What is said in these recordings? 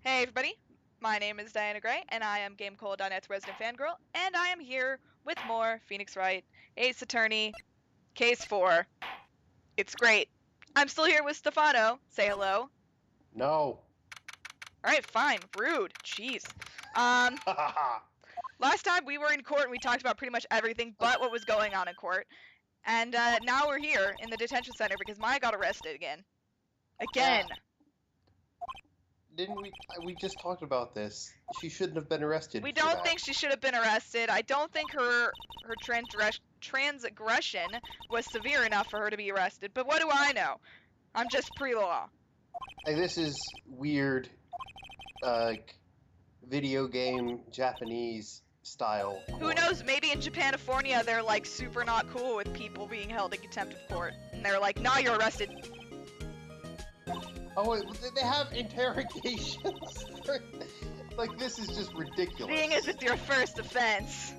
Hey everybody, my name is Diana Gray, and I am GameCola.net's resident fangirl, and I am here with more Phoenix Wright, Ace Attorney, Case 4. It's great. I'm still here with Stefano. Say hello. No. Alright, fine. Rude. Jeez. Last time we were in court and we talked about pretty much everything but what was going on in court. And now we're here in the detention center because Maya got arrested again. Again. Yeah. Didn't we just talked about this. She shouldn't have been arrested. We don't think she should have been arrested. I don't think her transgression was severe enough for her to be arrested. But what do I know? I'm just pre-law. Like, this is weird, video game Japanese style. Who knows? Maybe in Japanifornia they're like super not cool with people being held in contempt of court, and they're like, "Nah, you're arrested." Oh, wait, they have interrogations. Like, this is just ridiculous. Being as it's your first offense.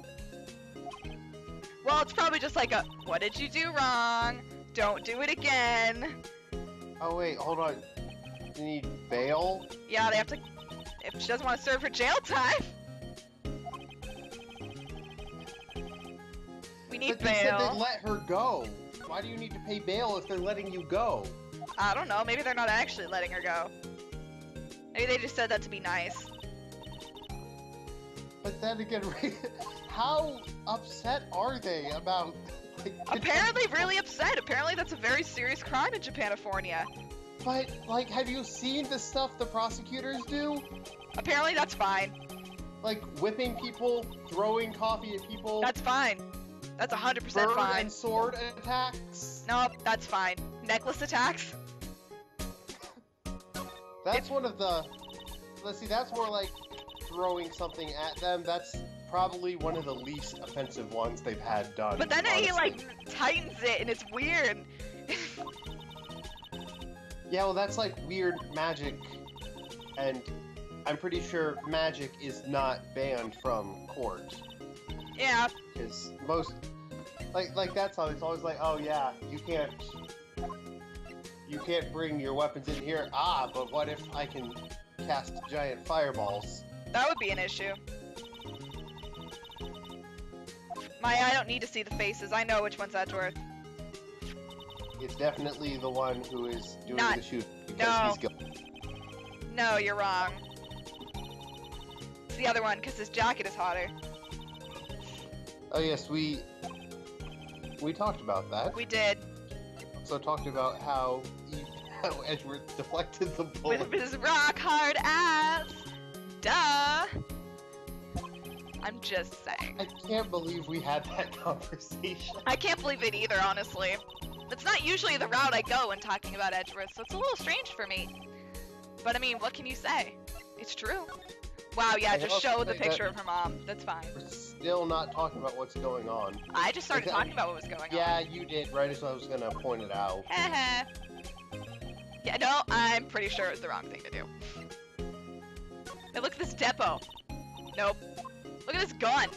Well, it's probably just like a, "What did you do wrong? Don't do it again." Oh wait, hold on. You need bail? Yeah, they have to. If she doesn't want to serve her jail time. We need but bail. They said they'd let her go. Why do you need to pay bail if they're letting you go? I don't know. Maybe they're not actually letting her go. Maybe they just said that to be nice. But then again, how upset are they about... Apparently really upset. Apparently that's a very serious crime in Japanifornia. But, like, have you seen the stuff the prosecutors do? Apparently that's fine. Like, whipping people, throwing coffee at people. That's fine. That's 100% fine. Bird and sword attacks. Nope, that's fine. Necklace attacks? That's one of the... Let's see, that's more like throwing something at them. That's probably one of the least offensive ones they've had done. But then honestly. he, like, tightens it, and it's weird. Yeah, well, that's like weird magic, and I'm pretty sure magic is not banned from court. Yeah. Because most... Like that's how it's always like, oh yeah, you can't bring your weapons in here. Ah, but what if I can cast giant fireballs? That would be an issue. Maya, I don't need to see the faces. I know which one's Edgeworth. It's definitely the one who is doing the shooting because No. he's guilty. No, you're wrong. It's the other one, because his jacket is hotter. Oh yes, we talked about that. We did. Also talked about how Edgeworth deflected the bullet. With his rock hard ass. Duh. I'm just saying. I can't believe we had that conversation. I can't believe it either, honestly. That's not usually the route I go when talking about Edgeworth, so it's a little strange for me. But I mean, what can you say? It's true. Wow, yeah, just show the picture of her mom. That's fine. We're still not talking about what's going on. I just started talking about what was going on. Yeah, you did, right as I was gonna point it out. Yeah, no, I'm pretty sure it's the wrong thing to do. Now look at this depot. Nope. Look at this gun,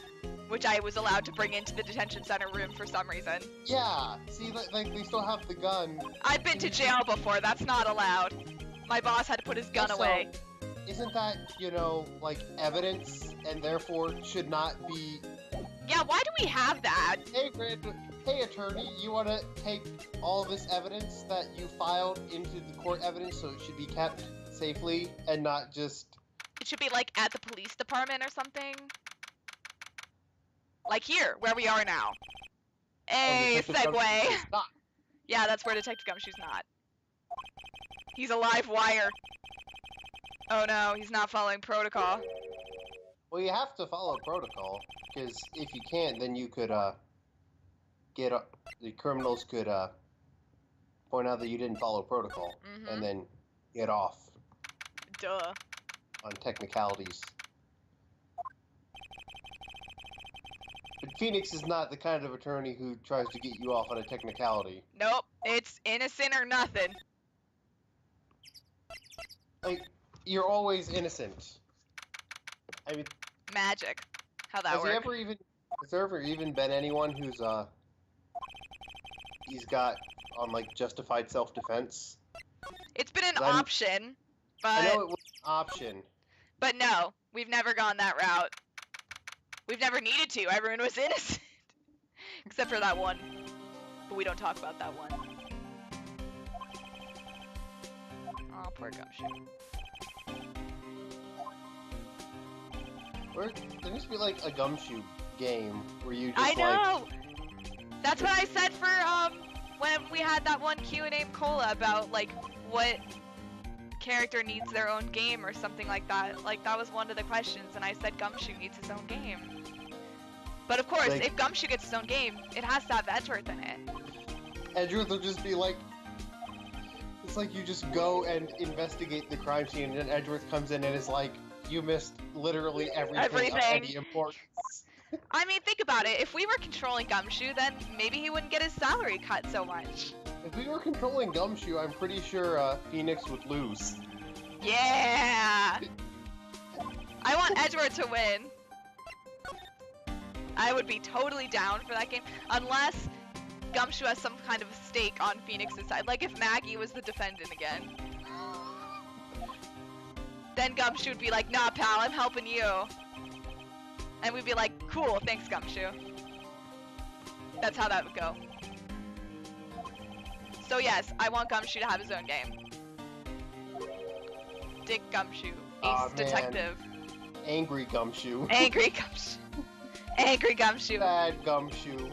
which I was allowed to bring into the detention center room for some reason. Yeah, see, like they still have the gun. I've been to jail before, that's not allowed. My boss had to put his gun away. Isn't that, you know, like evidence, and therefore should not be... Yeah, why do we have that? Hey attorney, you want to take all this evidence that you filed into the court evidence so it should be kept safely and not just... It should be like at the police department or something. Like here, where we are now. Hey, segue. Yeah, that's where Detective Gumshoe's not. He's a live wire. Oh no, he's not following protocol. Well, you have to follow protocol, because if you can't, then you could, the criminals could, point out that you didn't follow protocol, and then get off. Duh. On technicalities. But Phoenix is not the kind of attorney who tries to get you off on a technicality. Nope, it's innocent or nothing. Like, you're always innocent. I mean... Magic. How that works. Has there ever even been anyone who's, he's got on, like, justified self-defense? It's been an option, but... I know it was an option, But no, we've never gone that route. We've never needed to. Everyone was innocent. Except for that one. But we don't talk about that one. Aw, poor Gumshoe. There needs to be like a Gumshoe game where you just I know! That's what I said for, when we had that one Q&A Cola about, like, what character needs their own game or something like that. Like, that was one of the questions, and I said Gumshoe needs his own game. But of course, like, if Gumshoe gets his own game, it has to have Edgeworth in it. Edgeworth will just be like, it's like you just go and investigate the crime scene, and then Edgeworth comes in and is like, you missed literally everything. Of any importance. I mean, think about it. If we were controlling Gumshoe, then maybe he wouldn't get his salary cut so much. If we were controlling Gumshoe, I'm pretty sure Phoenix would lose. Yeah! I want Edgeworth to win. I would be totally down for that game, unless Gumshoe has some kind of a stake on Phoenix's side. Like if Maggie was the defendant again. Then Gumshoe would be like, nah pal, I'm helping you. And we'd be like, cool, thanks Gumshoe. That's how that would go. So yes, I want Gumshoe to have his own game. Dick Gumshoe, Ace Detective. Angry Gumshoe. Angry Gumshoe. Angry Gumshoe. Bad Gumshoe.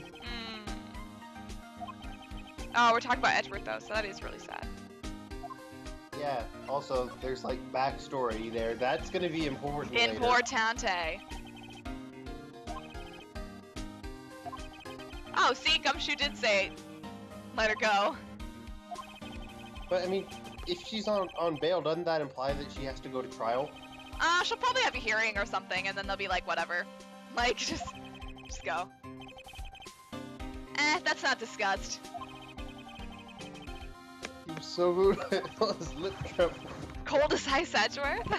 Oh, we're talking about Edgeworth though, so that is really sad. Yeah, also, there's like backstory there. That's gonna be important later. Importante. Oh, see, Gumshoe did say, let her go. But I mean, if she's on bail, doesn't that imply that she has to go to trial? She'll probably have a hearing or something, and then they'll be like, whatever. Like, just go. That's not discussed. He was so rude, I felt his lip tremble. Cold as ice Edgeworth?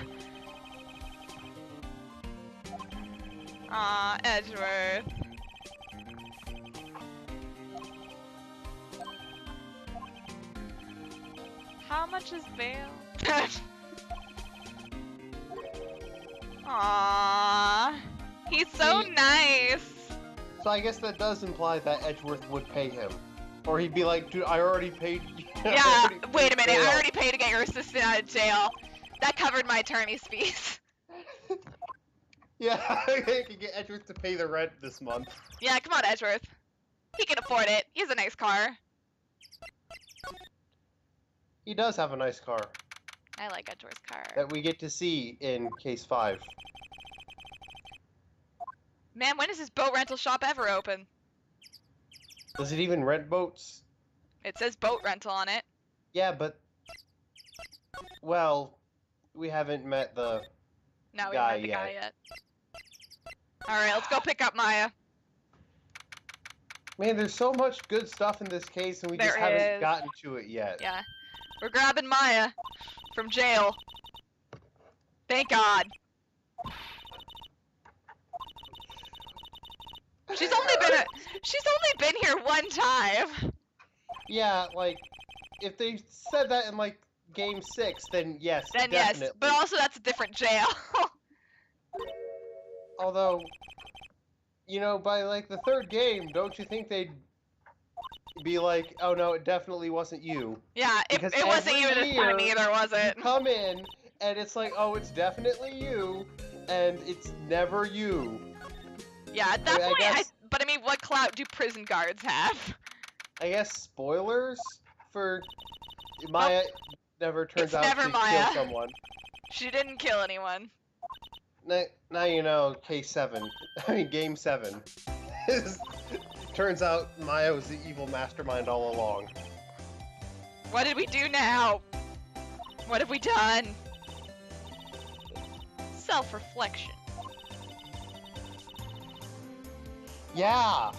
Aw, Edgeworth. How much is bail? Aww. He's so nice. So I guess that does imply that Edgeworth would pay him. Or he'd be like, dude, I already paid. Yeah, wait a minute, I already paid to get your assistant out of jail. That covered my attorney's fees. Yeah, I could get Edgeworth to pay the rent this month. Yeah, come on, Edgeworth. He can afford it. He has a nice car. He does have a nice car. I like Edgeworth's car. That we get to see in Case 5. Man, when is this boat rental shop ever open? Does it even rent boats? It says boat rental on it. Yeah, but... Well, we haven't met the No, we haven't met the guy yet. Alright, let's go pick up Maya. Man, there's so much good stuff in this case, and we just haven't gotten to it yet. Yeah. We're grabbing Maya from jail. Thank God. She's only been here one time. Yeah, like if they said that in like game 6, then yes, then definitely. Yes, but also that's a different jail. Although, you know, by like the 3rd game, don't you think they'd be like, oh no, it definitely wasn't you? Yeah, it wasn't you this time either, was it? You come in and it's like, oh, it's definitely you, and it's never you. Yeah, at that point, but I mean, what clout do prison guards have? I guess spoilers for Maya never turns out to kill someone. She didn't kill anyone. Now you know, Case 7. I mean, Game 7. Turns out Maya was the evil mastermind all along. What did we do now? What have we done? Self-reflection. Yeah!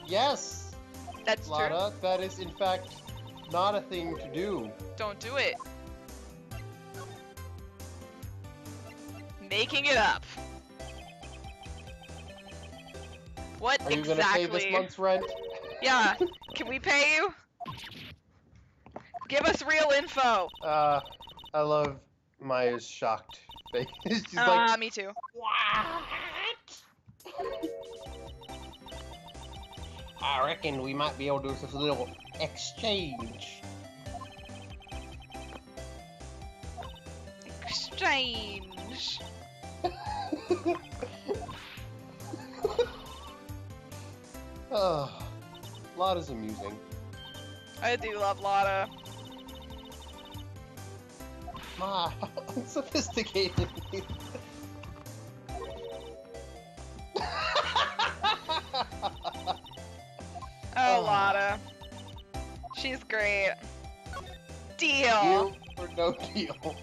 Yes! That's Lada, true. that is in fact not a thing to do. Don't do it. Making it up. What Are you exactly? gonna pay this month's rent? Yeah. Can we pay you? Give us real info. I love Maya's shocked face. She's like, me too. what? I reckon we might be able to do this little exchange. Exchange. Lotta's amusing. I do love Lotta. Ma, unsophisticated. Oh, Lotta. She's great. Deal. Deal or no deal?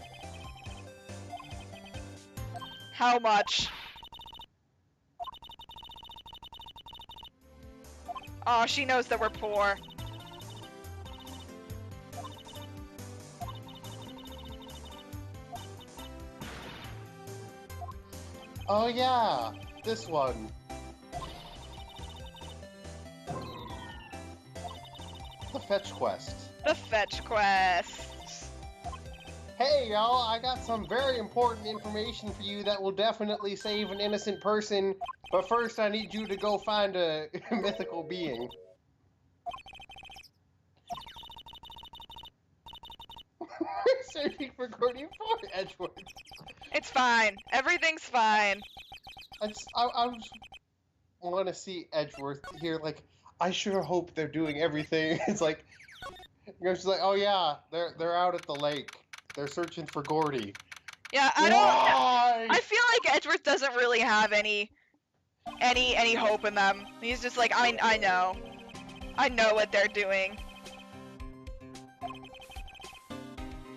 How much? Oh, she knows that we're poor. Oh yeah, this one. The fetch quest. The fetch quest. Hey y'all, I got some very important information for you that will definitely save an innocent person, but first I need you to go find a mythical being. Searching for Gordy for Edgeworth. It's fine. Everything's fine. I just want to see Edgeworth here. Like, I sure hope they're doing everything. It's like, you know, she's like, oh yeah, they're out at the lake. They're searching for Gordy. Yeah, I feel like Edgeworth doesn't really have any hope in them. He's just like, I know what they're doing.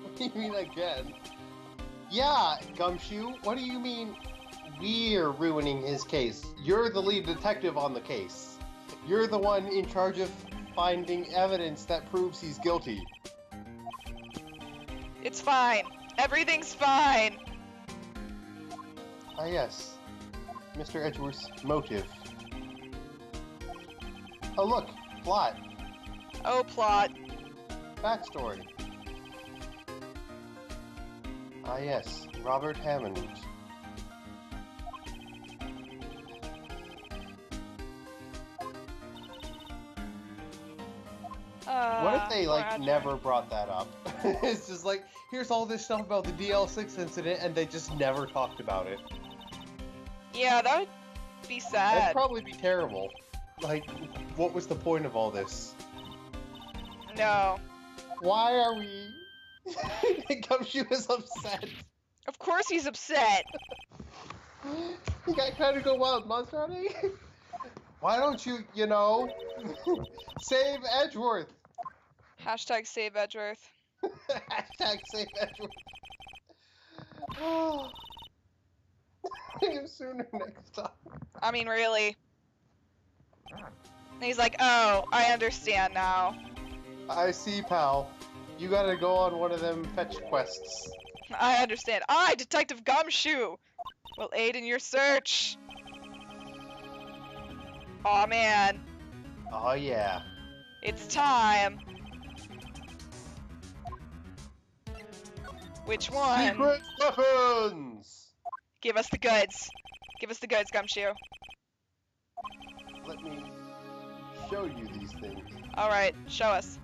What do you mean again? Yeah, Gumshoe, what do you mean we're ruining his case? You're the lead detective on the case. You're the one in charge of finding evidence that proves he's guilty. It's fine. Everything's fine. Ah yes, Mr. Edgeworth's motive. Oh look, plot. Oh, plot. Backstory. Ah yes, Robert Hammond. What if they, like, never brought that up? It's just like, here's all this stuff about the DL6 incident, and they just never talked about it. Yeah, that would be sad. That'd probably be terrible. Like, what was the point of all this? No. Why are we... Gumshoe is upset. Of course he's upset. You got trying to go wild monstrosity? Why don't you, you know, save Edgeworth? Hashtag save Edgeworth. Hashtag save Edgeworth. Oh. Sooner next time. I mean, really. And he's like, oh, I understand now. I see, pal. You gotta go on one of them fetch quests. I understand. I, Detective Gumshoe, will aid in your search. Aw, man. Oh, yeah. It's time. Which one? Secret weapons! Give us the goods. Give us the goods, Gumshoe. Let me show you these things. Alright, show us.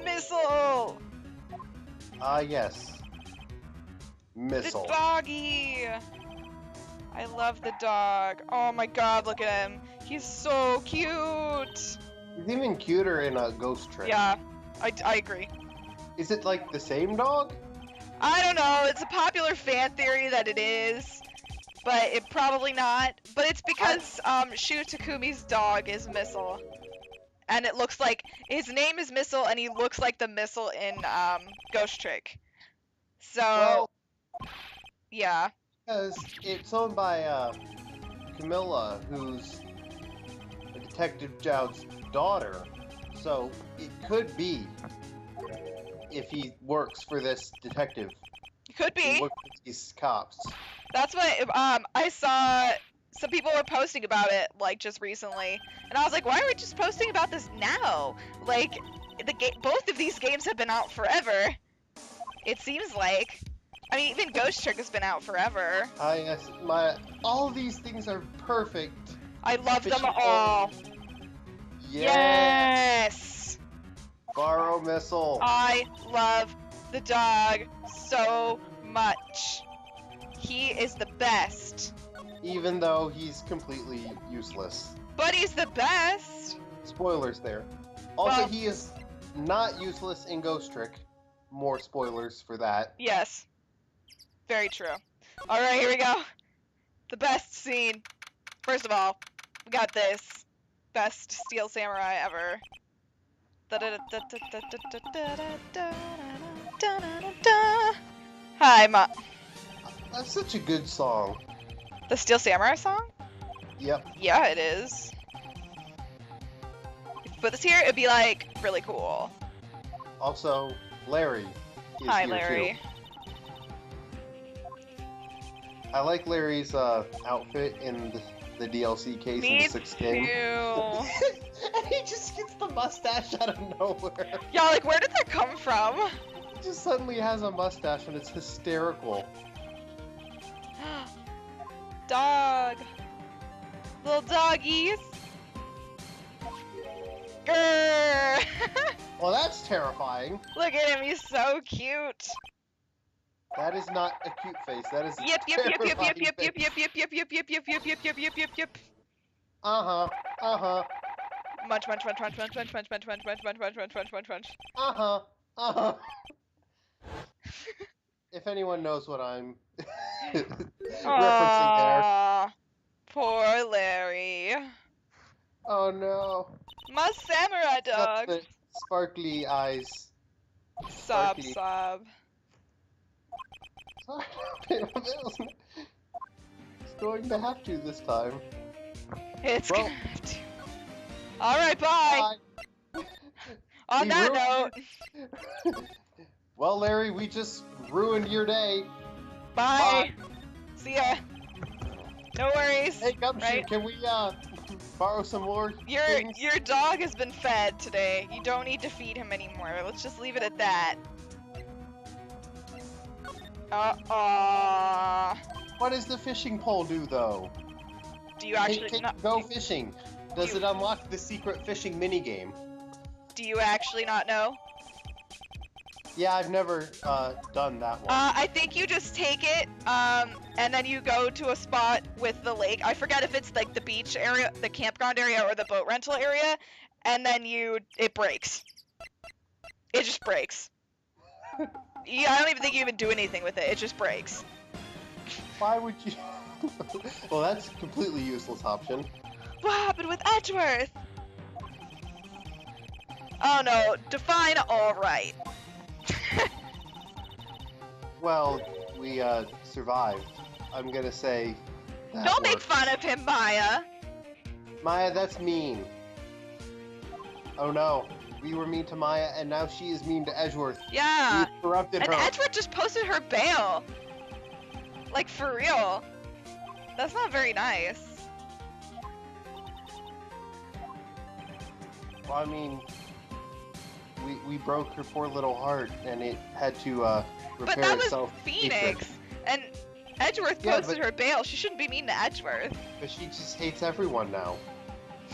Missile! Ah, yes. Missile. The doggy! I love the dog. Oh my god, look at him. He's so cute! He's even cuter in a Ghost Trick. Yeah, I agree. Is it like the same dog? I don't know, it's a popular fan theory that it is, but it probably not. But it's because Shu Takumi's dog is Missile. And it looks like, his name is Missile and he looks like the Missile in Ghost Trick. So, well, yeah. Because it's owned by Camilla, who's Detective Jowd's daughter. So it could be, if he works for this detective. It could be. He works for these cops. That's what I saw. Some people were posting about it like just recently, and I was like, why are we just posting about this now? Like, both of these games have been out forever. It seems like. I mean, even Ghost Trick has been out forever. Yes, all these things are perfect. I love them Fishing all. pole. Yes! Borrow Missile. I love the dog so much. He is the best. Even though he's completely useless. But he's the best. Spoilers there. Also, Well- he is not useless in Ghost Trick. More spoilers for that. Yes. Very true. Alright, here we go. The best scene. First of all, we got this. Best Steel Samurai ever. Hi, Ma. That's such a good song. The Steel Samurai song? Yep. Yeah, it is. If you put this here, it'd be like really cool. Also, Larry is Hi, here Larry. too. I like Larry's outfit in the DLC case Me in the 6th game. too. And he just gets the mustache out of nowhere. Yeah, like where did that come from? He just suddenly has a mustache and it's hysterical. Dog. Little doggies. Grrr. Well, that's terrifying. Look at him, he's so cute. That is not a cute face. That is a Yep, yep, yep, yep, yep, yep, terrifying yep, yep, yep, yep, yep, yep, yep, yep, yep, yep, yep, yep. Uh-huh. Uh-huh. Munch, munch, munch, munch, munch, munch, munch, munch, munch, munch, munch, munch, munch, munch, munch, munch. Uh-huh. Uh-huh. If anyone knows what I'm referencing there. Aww, poor Larry. Oh no. My samurai dog. The sparkly eyes. Sob, sparkly. sob. Sorry, it's going to have to this time. It's Well- gonna have to. Alright, bye. On We that ruined- note, Well, Larry, we just ruined your day. bye. See ya. No worries. Hey, Gumshoe, Right? can we borrow some more Your things? your dog has been fed today. You don't need to feed him anymore. Let's just leave it at that. What does the fishing pole do, though? Do you actually Can not go fishing. Does you- it unlock the secret fishing minigame? do you actually not know? Yeah, I've never done that one. I think you just take it, and then you go to a spot with the lake. I forget if it's like the beach area, the campground area, or the boat rental area, and then it breaks. It just breaks. Yeah, I don't even think you even do anything with it. It just breaks. Why would you? Well, that's a completely useless option. What happened with Edgeworth? Oh no, define all right. Well, we survived. I'm gonna say. That Don't make works. fun of him, Maya. Maya, that's mean. Oh no, we were mean to Maya, and now she is mean to Edgeworth. Yeah. We corrupted And her. Edgeworth just posted her bail. Like, for real. That's not very nice. Well, I mean, we broke her poor little heart, and it had to But repair that was itself. Phoenix. And Edgeworth Yeah, posted her bail. She shouldn't be mean to Edgeworth. But she just hates everyone now.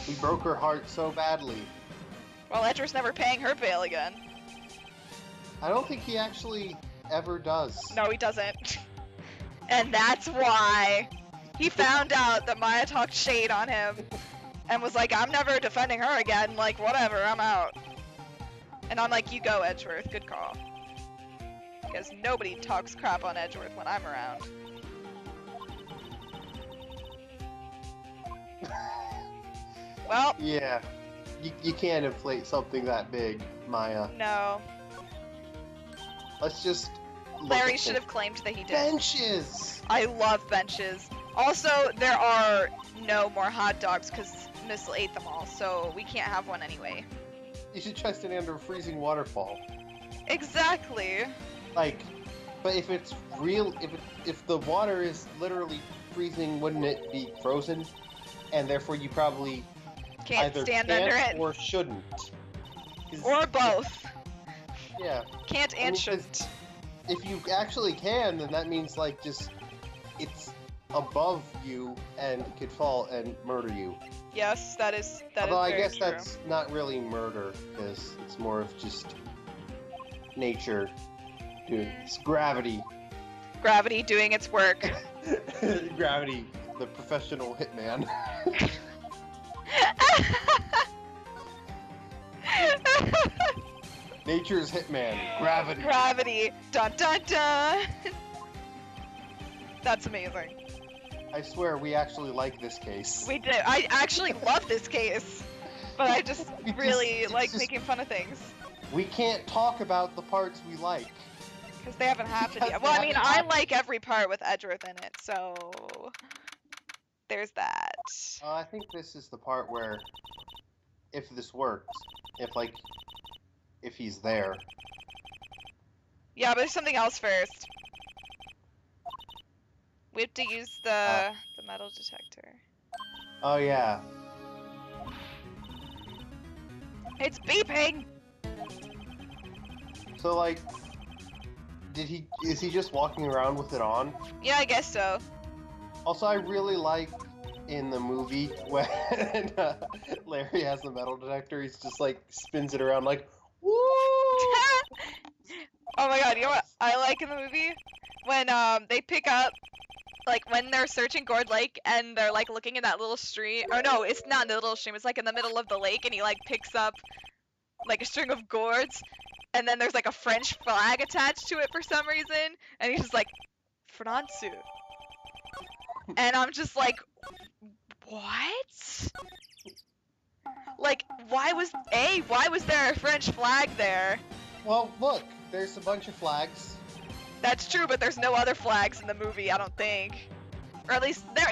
We broke her heart so badly. Well, Edgeworth's never paying her bail again. I don't think he actually ever does. No, he doesn't. And that's why he found out that Maya talked shade on him and was like, I'm never defending her again. Like, whatever, I'm out. And I'm like, you go, Edgeworth. Good call. Because nobody talks crap on Edgeworth when I'm around. Well, Yeah. You can't inflate something that big, Maya. no. Let's just look Larry at should the have claimed that he did. benches. I love benches. Also, there are no more hot dogs because Missle ate them all, so we can't have one anyway. You should try standing under a freezing waterfall. Exactly. Like, but if it's real, if the water is literally freezing, wouldn't it be frozen? And therefore, you probably Can't either stand can't under it. or shouldn't. 'Cause- Or both. Yeah. Can't I and mean, 'cause shouldn't. if you actually can, then that means like just it's above you and could fall and murder you. Yes, that is Although I very guess true. that's not really murder because it's more of just nature. Dude, it's gravity. Gravity doing its work. Gravity, the professional hitman. Nature's hitman, gravity. Gravity. Dun dun dun. That's amazing. I swear we actually like this case. We do. I actually love this case, but I just really it's like just- making fun of things We can't talk about the parts we like. because they haven't happened Because yet. they Well, I mean, haven't I happened. like every part with Edgeworth in it, so there's that. I think this is the part where, if this works, if he's there. Yeah, but there's something else first. We have to use the metal detector. Oh yeah. It's beeping. So like, is he just walking around with it on? Yeah, I guess so. Also, I really like in the movie when Larry has the metal detector, he's just like spins it around like, woo! Oh my god, you know what I like in the movie? When they pick up, like when they're searching Gourd Lake and they're like looking in that little stream. Or no, it's not in the little stream, it's like in the middle of the lake and he like picks up like a string of gourds and then there's like a French flag attached to it for some reason and he's just like, Francu. And I'm just like, what? Like, why was there a French flag there? Well, look, there's a bunch of flags. That's true, but there's no other flags in the movie, I don't think. Or at least, there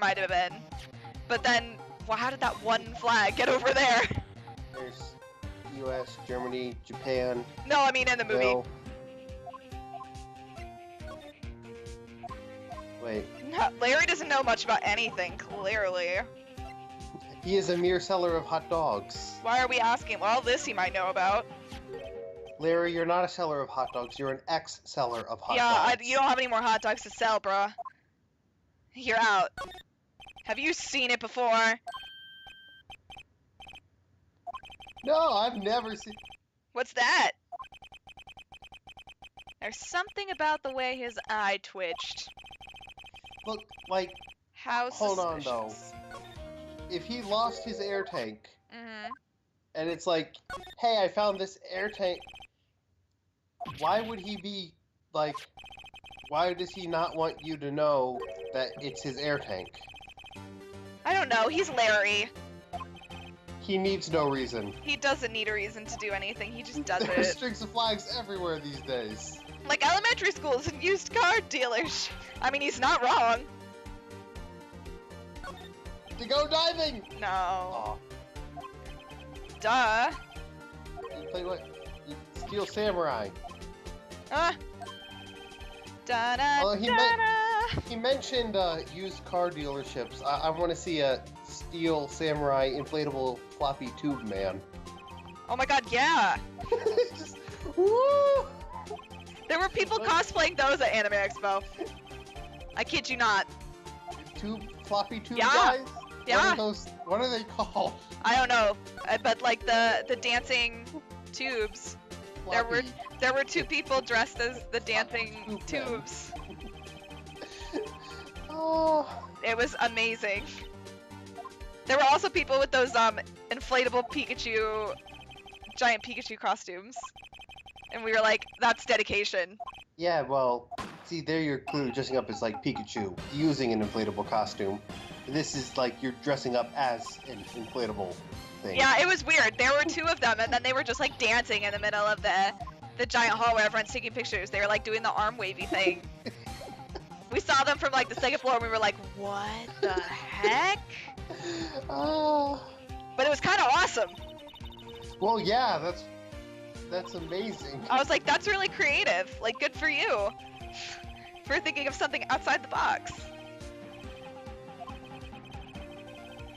might have been. But then, well, how did that one flag get over there? There's U.S., Germany, Japan. No, I mean in the movie. Brazil. Wait, No, Larry doesn't know much about anything, clearly. he is a mere seller of hot dogs. Why are we asking? Well, this he might know about. Larry, you're not a seller of hot dogs. You're an ex-seller of hot Yeah, dogs. you don't have any more hot dogs to sell, bruh. You're out. Have you seen it before? No, I've never seen. What's that? There's something about the way his eye twitched. Look, like, How hold on though. suspicious. If he lost his air tank, Mm-hmm. and it's like, hey, I found this air tank. Why would he be like? Why does he not want you to know that it's his air tank? I don't know. He's Larry. He needs no reason. He doesn't need a reason to do anything. He just does There's it. strings of flags everywhere these days. Like elementary schools and used car dealers. I mean, he's not wrong. To go diving. No. Aw, Duh. you play what? You steal samurai. Da-da, Well, he da-da. He mentioned used car dealerships. I want to see a steel samurai inflatable floppy tube man. Oh my god, yeah. Just, woo! There were people cosplaying those at Anime Expo. I kid you not. Floppy tube Yeah. guys? Yeah. What are they called? I don't know, but like the dancing tubes. Floppy. There were two people dressed as the dancing Tube men. tubes. Oh. It was amazing. There were also people with those inflatable Pikachu, giant Pikachu costumes. And we were like, that's dedication. Yeah, well, see, there your clue, dressing up as like Pikachu, using an inflatable costume. This is like you're dressing up as an inflatable thing. Yeah, it was weird. There were two of them, and then they were just like dancing in the middle of the giant hall where everyone's taking pictures. They were like doing the arm wavy thing. We saw them from like the second floor, and we were like, what the heck? Oh. But it was kind of awesome. Well, yeah, that's amazing. I was like, that's really creative. Like, good for you for thinking of something outside the box.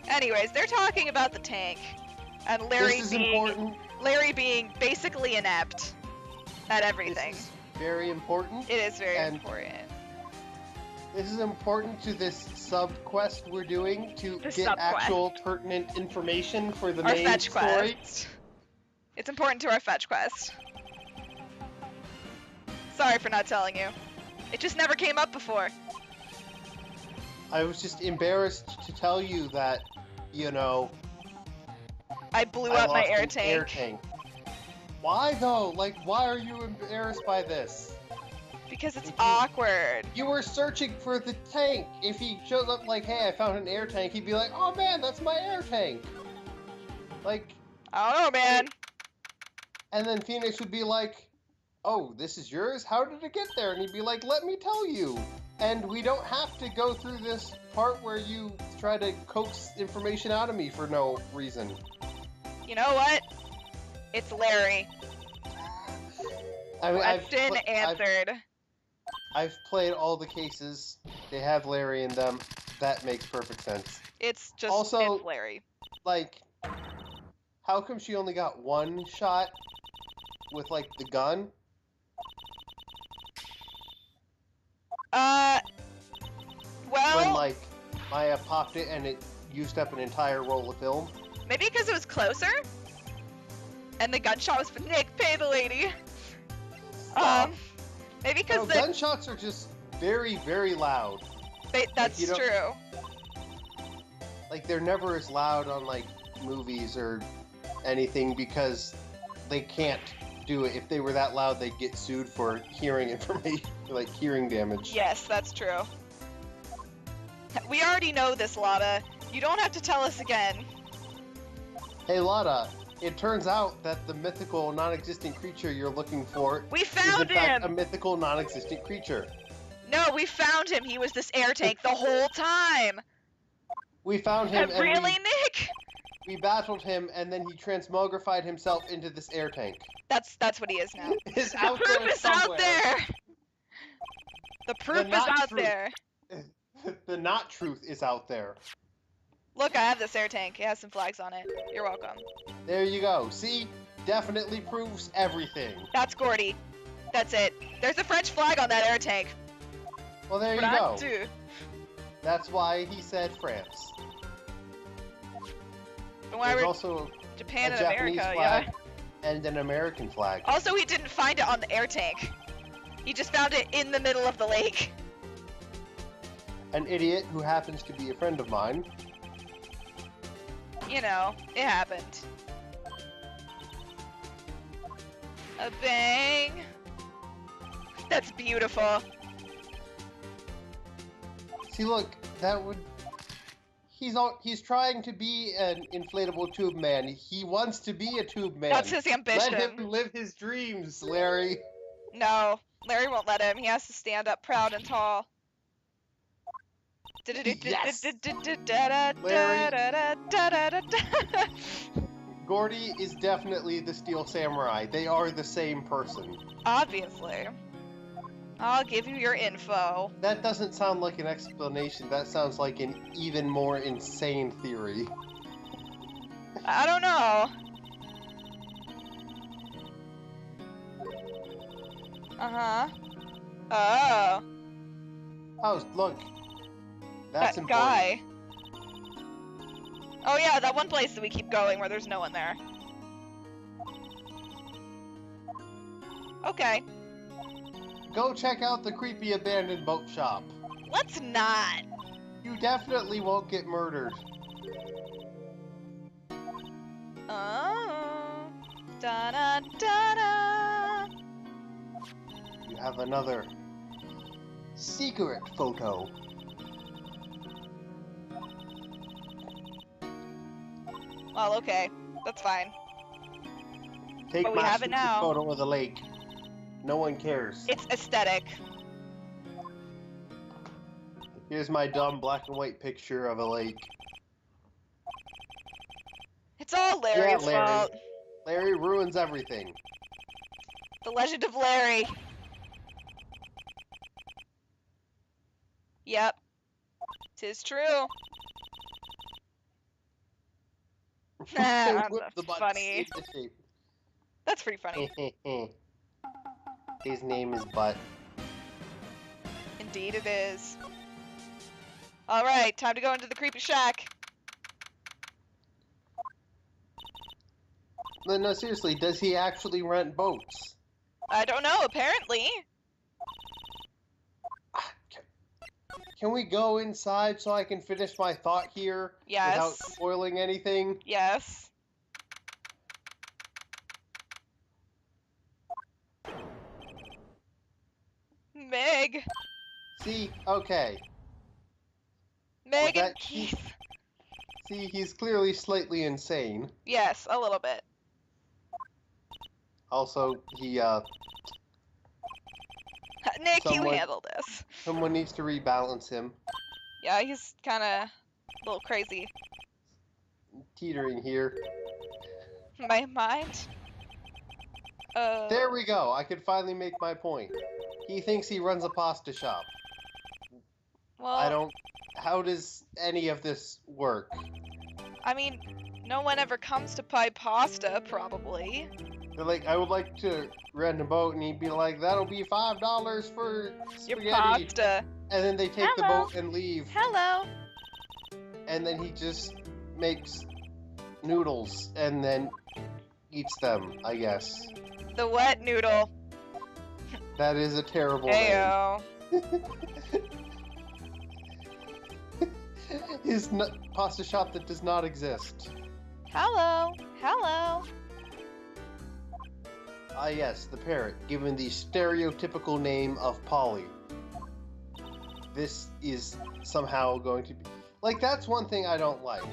Anyways, they're talking about the tank, and This is important. Larry being basically inept at everything. very important. It is very And important. this is important to this sub-quest we're doing to The get sub-quest. actual pertinent information for the Our main fetch story. quest. It's important to our fetch quest. Sorry for not telling you. It just never came up before. I was just embarrassed to tell you that, you know, I blew I up my lost air an tank. air tank. Why though? Like, why are you embarrassed by this? Because it's If you- awkward. You were searching for the tank. If he shows up like, hey, I found an air tank, he'd be like, oh man, that's my air tank. Like, I don't know, man. and then Phoenix would be like, oh, this is yours? How did it get there? And he'd be like, let me tell you. And we don't have to go through this part where you try to coax information out of me for no reason. You know what? It's Larry. I mean, Question answered. I've played all the cases. They have Larry in them. That makes perfect sense. It's just Also- it's Larry. Like, how come she only got one shot with, like, the gun? Well, When, like, Maya popped it and it used up an entire roll of film? maybe because it was closer, and the gunshot was for Nick, pay the lady. Stop. Maybe No, because gunshots are just very, very loud. that's you don't- true. Like, they're never as loud on, like, movies or anything because they can't do it. If they were that loud, they'd get sued for hearing information, like hearing damage. Yes, that's true. We already know this, Lotta. You don't have to tell us again. Hey, Lotta, it turns out that the mythical, non-existent creature you're looking for We is, in found fact, a him! mythical, non-existent creature. No, we found him. He was this air tank the whole time. We found him and Really, Nick? we battled him, and then he transmogrified himself into this air tank. That's what he is now. It's The out proof there is out somewhere. there. The proof is not out truth. there. The not truth is out there. Look, I have this air tank. It has some flags on it. You're welcome. There you go. See? Definitely proves everything. That's Gordy. That's it. There's a French flag on that air tank. Well, there you go. France. That's why he said France. And why There's we're also Japan a and Japanese America, flag yeah. and an American flag. Also, he didn't find it on the air tank. He just found it in the middle of the lake. An idiot who happens to be a friend of mine. You know, it happened. A bang. That's beautiful. See, look, that would... He's trying to be an inflatable tube man. He wants to be a tube man. That's his ambition. Let him live his dreams, Larry. No, Larry won't let him. He has to stand up proud and tall. Yes! Larry. Gordy is definitely the Steel Samurai. They are the same person. Obviously. I'll give you your info. That doesn't sound like an explanation. That sounds like an even more insane theory. I don't know. Uh-huh. Oh. Oh, look. That's That important. guy. Oh yeah, that one place that we keep going where there's no one there. Okay. Go check out the creepy abandoned boat shop. Let's not. You definitely won't get murdered. Oh. Da da da da. You have another secret photo. Well, okay. That's fine. Take But we my have it secret now. photo of the lake. No one cares. It's aesthetic. Here's my dumb black and white picture of a lake. It's all Larry's Larry. fault. Larry ruins everything. The Legend of Larry. Yep. 'Tis true. Whip the That's butts funny. into shape. That's pretty funny. His name is Butt. Indeed it is. Alright, time to go into the creepy shack. No, seriously, does he actually rent boats? I don't know, apparently. Can we go inside so I can finish my thought here? Yes. Without spoiling anything? Yes. Meg. See? Okay. Meg and Keith. See, he's clearly slightly insane. Yes, a little bit. Also, he, Nick, you Someone- handle this. someone needs to rebalance him. Yeah, he's kind of a little crazy. Teetering here. My mind. There we go. I could finally make my point. He thinks he runs a pasta shop. Well, I don't... How does any of this work? I mean, no one ever comes to buy pasta, probably. They're like, I would like to rent a boat, and he'd be like, that'll be $5 for Your spaghetti. pasta. And then they take the Hello. boat and leave. Hello. And then he just makes noodles and then eats them, I guess. The wet noodle. That is a terrible name. Ayo. His pasta shop that does not exist. Hello. Hello. Ah yes, the parrot, given the stereotypical name of Polly. This is somehow going to be... Like, that's one thing I don't like.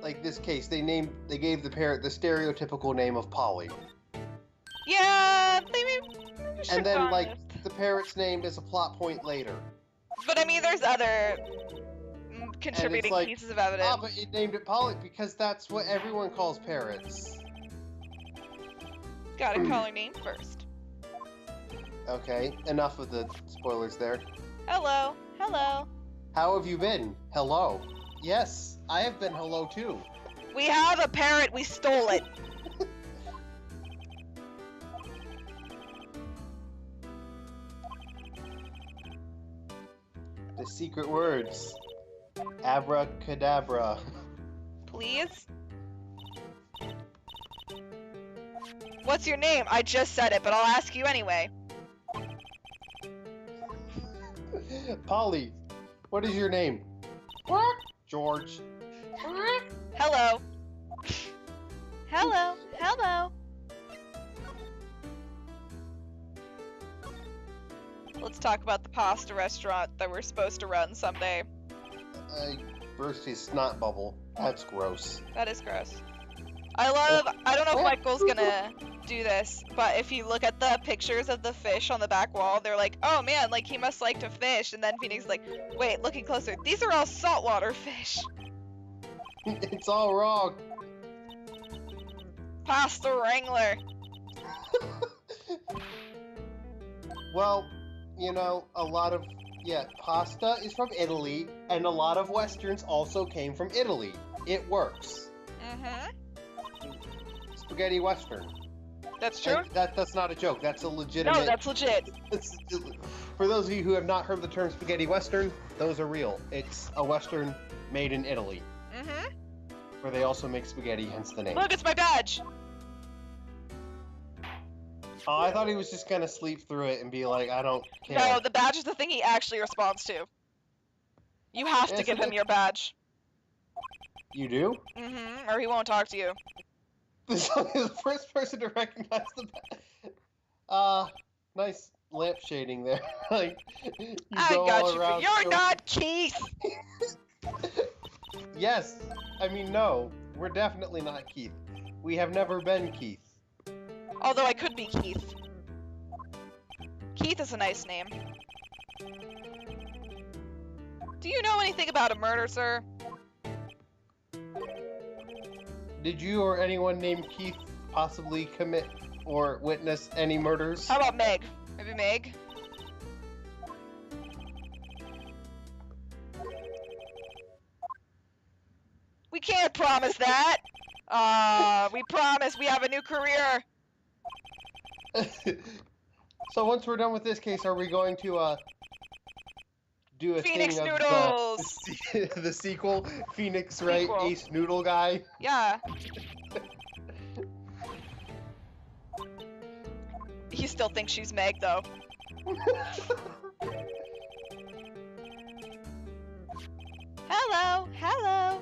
Like this case, they gave the parrot the stereotypical name of Polly. Yeah, they maybe should And then, gone like, with- the parrot's name is a plot point later. But I mean, there's other contributing like, pieces of evidence. Ah, but it named it Polly because that's what everyone calls parrots. Gotta call her name first. Okay, enough of the spoilers there. Hello. Hello. How have you been? Hello. Yes, I have been hello too. We have a parrot. We stole it. The secret words. Abracadabra. Please? What's your name? I just said it, but I'll ask you anyway. Polly, what is your name? What? George. Hello. Hello. Hello. Let's talk about the pasta restaurant that we're supposed to run someday. I burst his snot bubble. That's gross. That is gross. I don't know if Michael's gonna do this, but if you look at the pictures of the fish on the back wall, they're like, oh man, like he must like to fish, and then Phoenix is like, wait, looking closer, these are all saltwater fish. It's all wrong. Pasta Wrangler. Well, you know, a lot of... Yeah, pasta is from Italy, and a lot of westerns also came from Italy. It works. Mm-hmm. Spaghetti western. That's true. And that's not a joke. That's a legitimate... No, that's legit. For those of you who have not heard the term spaghetti western, those are real. It's a western made in Italy, Mm-hmm. where they also make spaghetti, hence the name. Look, it's my badge. Oh, I thought he was just gonna sleep through it and be like, I don't care. No, the badge is the thing he actually responds to. You have to Yes, give it him is. your badge. You do? Mm-hmm. Or he won't talk to you. This is the first person to recognize the nice lamp shading there. Like, you I go got all you. around You're so- not Keith. Yes. I mean, no. We're definitely not Keith. We have never been Keith. Although I could be Keith. Keith is a nice name. Do you know anything about a murder, sir? Did you or anyone named Keith possibly commit or witness any murders? How about Meg? Maybe Meg? We can't promise that. We promise we have a new career. So once we're done with this case, are we going to do a Phoenix thing of Noodles! the sequel, Phoenix Wright, Sequel. Ace Noodle Guy? Yeah. He still thinks she's Meg, though. Hello, hello.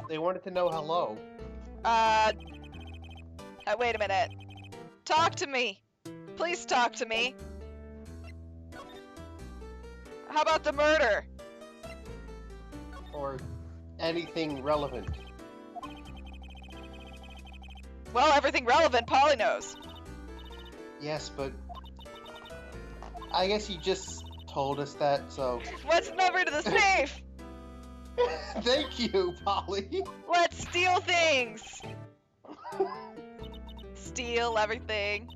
They wanted to know hello. Wait a minute. Talk to me. Please talk to me. How about the murder? Or anything relevant. Well, everything relevant Polly knows. Yes, but I guess you just told us that, so... What's the number to the safe? Thank you, Polly. Let's steal things. Steal everything.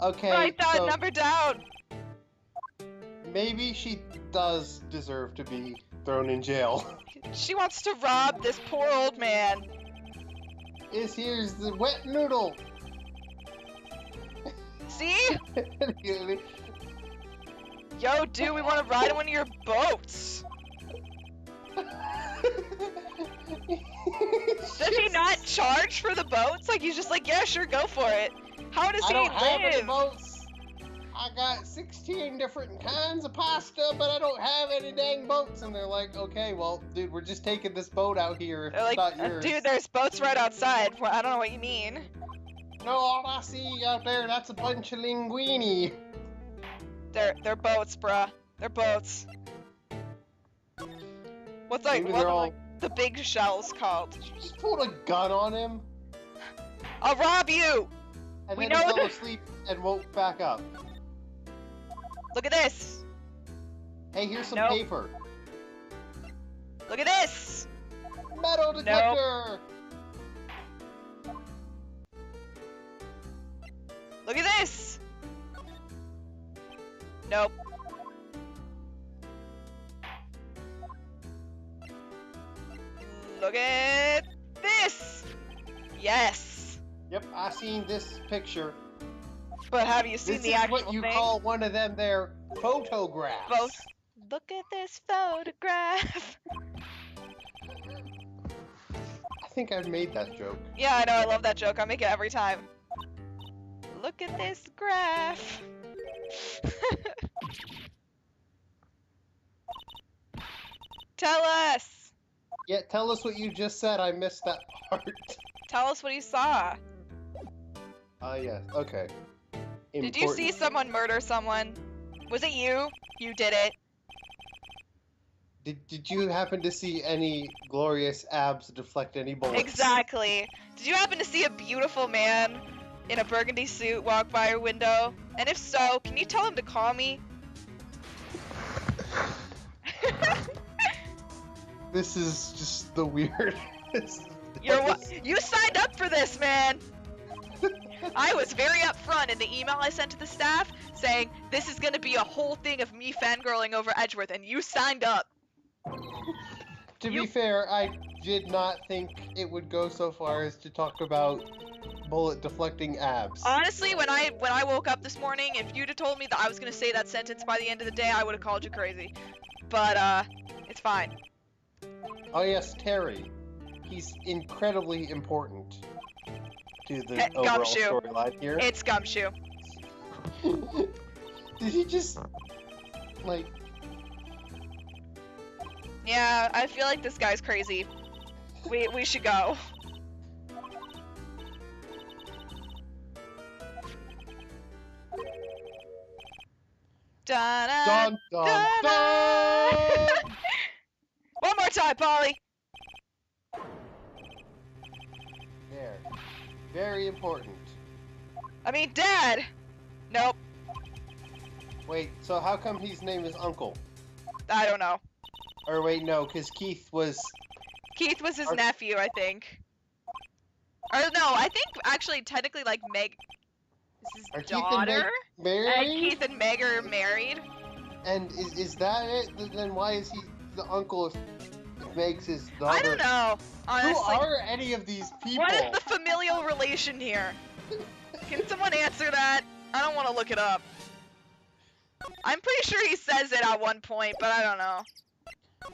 Okay, Write that so number down. maybe she does deserve to be thrown in jail. She wants to rob this poor old man. Here's the wet noodle. See? Yo, dude, we want to ride in one of your boats. Does he not charge for the boats? Like, he's just like, yeah, sure, go for it. How does I he don't have any live? boats. I got 16 different kinds of pasta, but I don't have any dang boats. And they're like, okay, well, dude, we're just taking this boat out here. They're like, It's not yours. dude, there's boats right outside. Well, I don't know what you mean. No, all I see out there, that's a bunch of linguine. They're boats, bruh. They're boats. What's like, Maybe what they're are all... like the big shells called? Just pulled a gun on him, I'll rob you! and We then know he fell that- asleep and woke back up. Look at this! Hey, here's some Nope. paper. Look at this! Metal detector! Look at this! Nope. Look at this! Yes! Yep, I seen this picture. But have you seen This the is actual what you thing? call one of them there photographs. Both. Look at this photograph! I think I've made that joke. Yeah, I know, I love that joke. I make it every time. Look at this graph! Tell us! Yeah, tell us what you just said. I missed that part. Tell us what you saw. Yes, okay. Did you see someone murder someone? Was it you? You did it. Did you happen to see any glorious abs deflect any bullets? Exactly. Did you happen to see a beautiful man in a burgundy suit walk by your window? And if so, can you tell him to call me? This is just the weirdest. You signed up for this, man! I was very upfront in the email I sent to the staff saying this is gonna be a whole thing of me fangirling over Edgeworth, and you signed up. To be fair, I did not think it would go so far as to talk about bullet deflecting abs. Honestly, when I woke up this morning, if you'd have told me that I was gonna say that sentence by the end of the day, I would have called you crazy. But it's fine. Oh yes, Terry. He's incredibly important to the overall Gumshoe. storyline here. It's Gumshoe. Did he just like? Yeah, I feel like this guy's crazy. We should go. Da-da, Dun dun da-da. dun! One more time, Polly. There. Very important. I mean, Dad. Nope. Wait, so how come his name is Uncle? I don't know. Or wait, no, because Keith was... Keith was his Are- nephew, I think. Or no, I think actually technically like Meg is Are his Keith and Meg daughter. married? And Keith and Meg are married. And is that it? Then why is he the uncle if makes his daughter... I don't know, honestly. Who are any of these people? What is the familial relation here? Can someone answer that? I don't want to look it up. I'm pretty sure he says it at one point, but I don't know.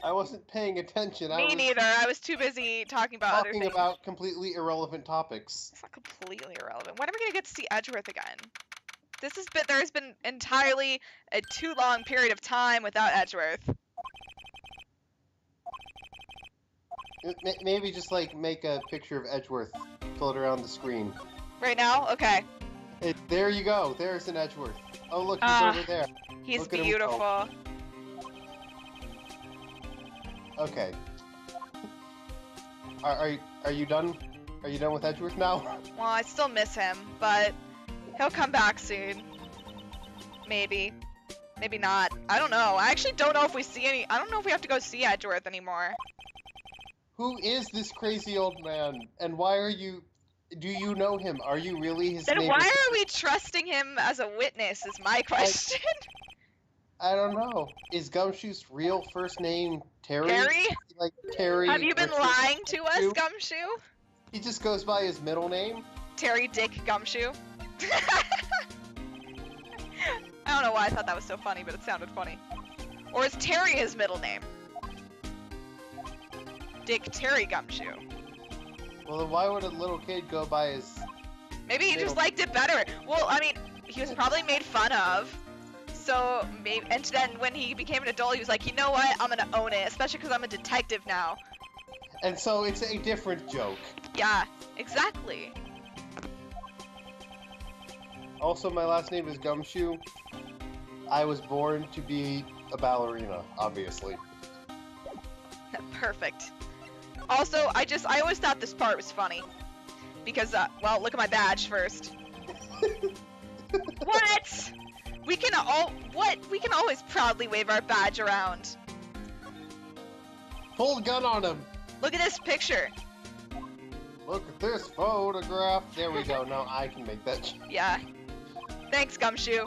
I wasn't paying attention. Me neither. I was too busy talking about other things. Talking about completely irrelevant topics. It's not completely irrelevant. When are we gonna get to see Edgeworth again? There's been entirely a too long period of time without Edgeworth. Maybe just like make a picture of Edgeworth, float around the screen. Right now? Okay. There you go. There's an Edgeworth. Oh look, he's over there. He's Look at him beautiful. go. Okay. Are you done? Are you done with Edgeworth now? Well, I still miss him, but he'll come back soon. Maybe. Maybe not. I don't know. I actually don't know if we see any. I don't know if we have to go see Edgeworth anymore. Who is this crazy old man? And why are you... Do you know him? Are you really his neighbor? Then why are we trusting him as a witness is my question. I don't know. Is Gumshoe's real first name Terry? Terry? Like Terry... Have you been lying to us, Gumshoe? He just goes by his middle name? Terry Dick Gumshoe. I don't know why I thought that was so funny, but it sounded funny. Or is Terry his middle name? Dick Terry Gumshoe. Well, then why would a little kid go by his... Maybe he just liked it better. Well, I mean, he was probably made fun of. So, maybe, and then when he became an adult, he was like, you know what, I'm gonna own it, especially because I'm a detective now. And so it's a different joke. Yeah, exactly. Also, my last name is Gumshoe. I was born to be a ballerina, obviously. Perfect. Also, I always thought this part was funny. Because, well, look at my badge first. What? We can always proudly wave our badge around. Pull the gun on him. Look at this picture. Look at this photograph. There we go. Now I can make that. Yeah. Thanks, Gumshoe.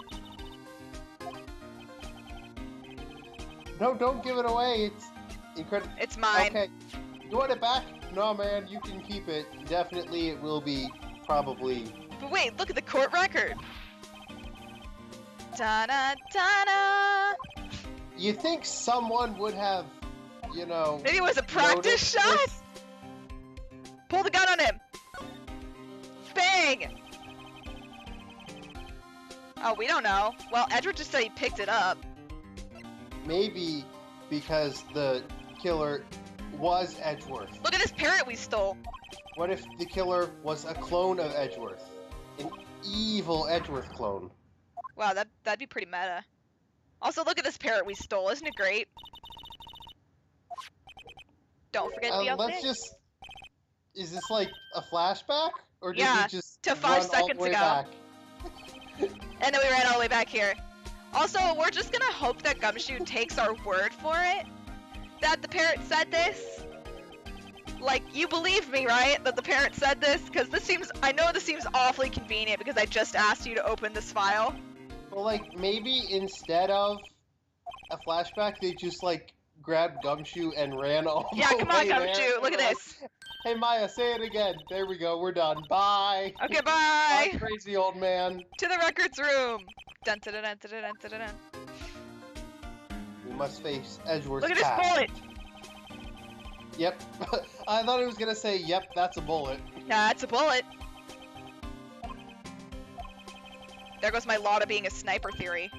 No, don't give it away. It's incredible. It's mine. Okay. You want it back? No, man. You can keep it. Definitely, it will be probably. But wait, look at the court record. Da-da-da-da. You think someone would have, you know... Maybe it was a practice shot? This? Pull the gun on him! Bang! Oh, we don't know. Well, Edgeworth just said he picked it up. Maybe because the killer was Edgeworth. Look at this parrot we stole. What if the killer was a clone of Edgeworth? An evil Edgeworth clone. Wow, that'd be pretty meta. Also, look at this parrot we stole. Isn't it great? Don't forget the update. Let's just... Is this like a flashback? Or did yeah, we just to 5 run seconds all the way ago. Back? And then we ran all the way back here. Also, we're just gonna hope that Gumshoe takes our word for it. That the parrot said this. Like, you believe me, right? That the parrot said this? Because I know this seems awfully convenient because I just asked you to open this file. Well, like, maybe instead of a flashback, they just, like, grabbed Gumshoe and ran all the way Yeah, come on, there. Gumshoe, look at this. Hey, Maya, say it again. There we go, we're done. Bye. Okay, bye. Bye, crazy old man. To the records room. Dun dun dun dun dun dun dun. We must face Edgeworth's Look at this bullet. Yep. I thought he was gonna say, yep, that's a bullet. Yeah, it's a bullet. There goes my Lotta being a sniper theory.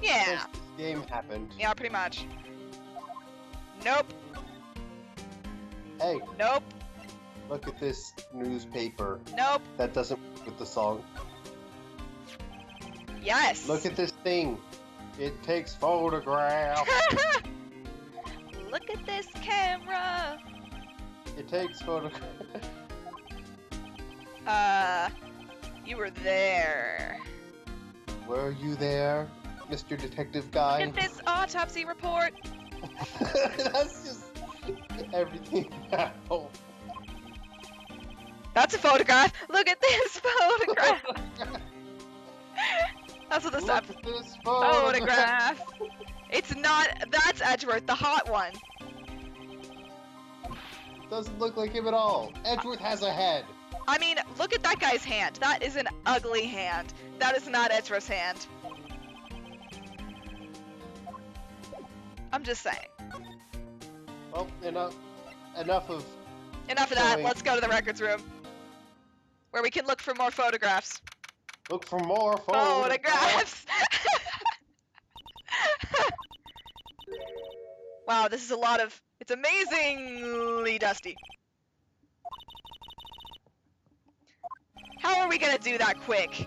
Yeah. This game happened. Yeah, pretty much. Nope. Hey. Nope. Look at this newspaper. Nope. That doesn't work with the song. Yes. Look at this thing. It takes photographs. Look at this camera. It takes photographs. You were there. Were you there, Mr. Detective Guy? Look at this autopsy report. That's just everything now. That's a photograph. Look at this photograph. That's what this Look episode. at this photograph. Photograph. It's not. That's Edgeworth, the hot one. Doesn't look like him at all. Edgeworth has a head. I mean, look at that guy's hand. That is an ugly hand. That is not Edgeworth's hand. I'm just saying. Well, enough of Enough of that. showing- Let's go to the records room, where we can look for more photographs. Look for more Photographs. Wow, this is a lot of. It's amazingly dusty. How are we gonna do that quick?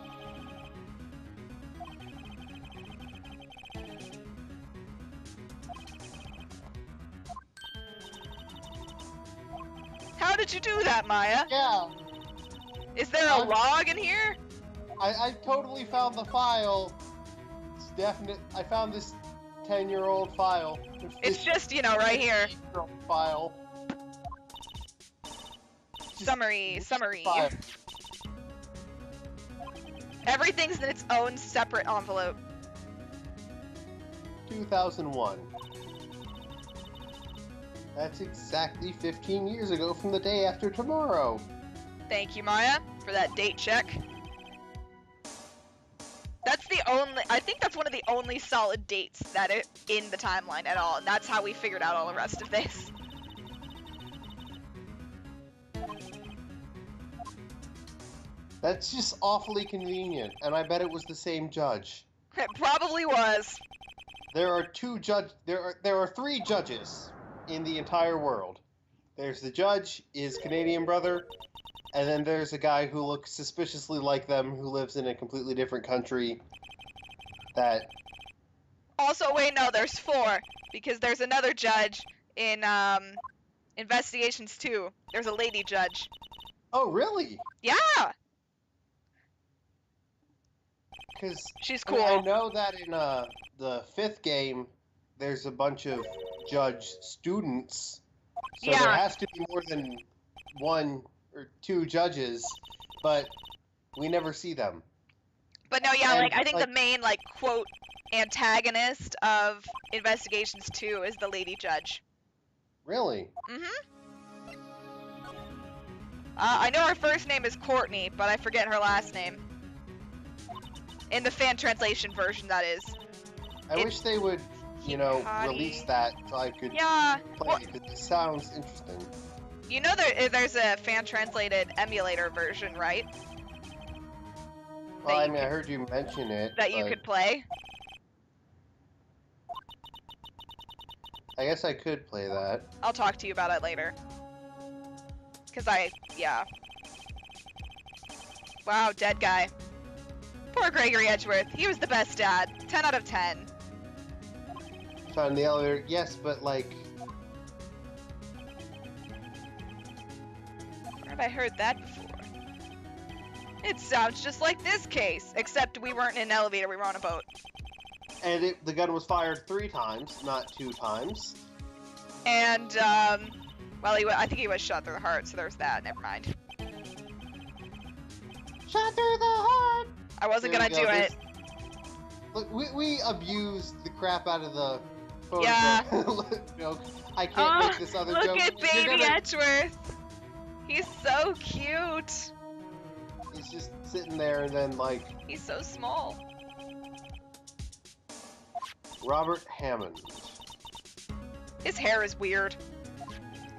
How did you do that, Maya? Yeah, Is there a log in here? I totally found the file. It's definite. I found this 10-year-old file. It's just, you know, right here. 10-year-old file. Just Summary. file. Everything's in its own separate envelope. 2001. That's exactly 15 years ago from the day after tomorrow. Thank you, Maya, for that date check. That's the only. I think that's one of the only solid dates that are in the timeline at all, and that's how we figured out all the rest of this. That's just awfully convenient, and I bet it was the same judge. It probably was. There are three judges in the entire world. There's the judge, his Canadian brother, and then there's a guy who looks suspiciously like them who lives in a completely different country. That Also, wait, no, there's 4, because there's another judge in Investigations 2. There's a lady judge. Oh, really? Yeah, Because she's I cool. know that in the 5th game, there's a bunch of judge students. So Yeah. there has to be more than 1 or 2 judges, but we never see them. But no, yeah, And, like I think like- the main like quote antagonist of Investigations 2 is the lady judge. Really? Mm-hmm. I know her first name is Courtney, but I forget her last name. In the fan translation version, that is. I It- wish they would, Hottie. release that so I could Yeah. play Well, it, 'cause it sounds interesting. you know there's a fan translated emulator version, right? Well, I you mean, I could- heard you mention it. That you but could play. I guess I could play that. I'll talk to you about it later. Yeah. Wow, dead guy. Poor Gregory Edgeworth. He was the best dad. 10 out of 10. Found the elevator. Yes, but like, Where have I heard that before? It sounds just like this case, except we weren't in an elevator, we were on a boat. and the gun was fired 3 times, not 2 times. And, well, I think he was shot through the heart, so there's that. Never mind. Shot through the heart. I wasn't There gonna we do go. it. Look, we abused the crap out of the Yeah. photograph joke. I can't make this other look joke. at You're baby never- Edgeworth. He's so cute. He's just sitting there, and then like He's so small. Robert Hammond. His hair is weird.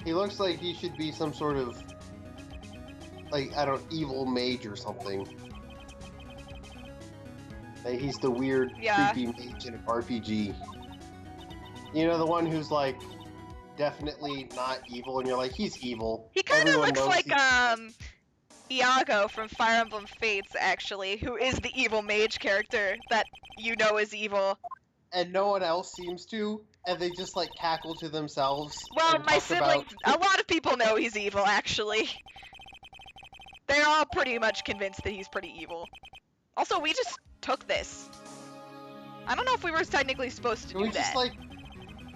He looks like he should be some sort of, like, I don't know, evil mage or something. Like, he's the weird, Yeah. creepy mage in an RPG. You know, the one who's, like, definitely not evil, and you're like, he's evil. He kind of Everyone looks knows like he's- Iago from Fire Emblem Fates, actually, who is the evil mage character that you know is evil. And no one else seems to, and they just, like, cackle to themselves. Well, and my talk siblings, about- a lot of people know he's evil, actually. They're all pretty much convinced that he's pretty evil. Also, we just took this. I don't know if we were technically supposed to Can do we that. just, like...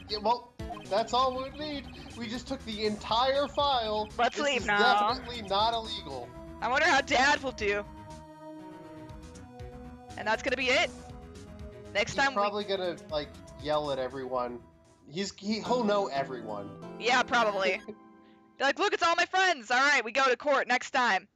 Yeah, well, that's all we need. We just took the entire file. Let's This leave is now. definitely not illegal. I wonder how Dad will do. And that's gonna be it. Next He's time probably gonna like yell at everyone. He'll know everyone. Yeah, probably. They're like, look, it's all my friends. All right, we go to court next time.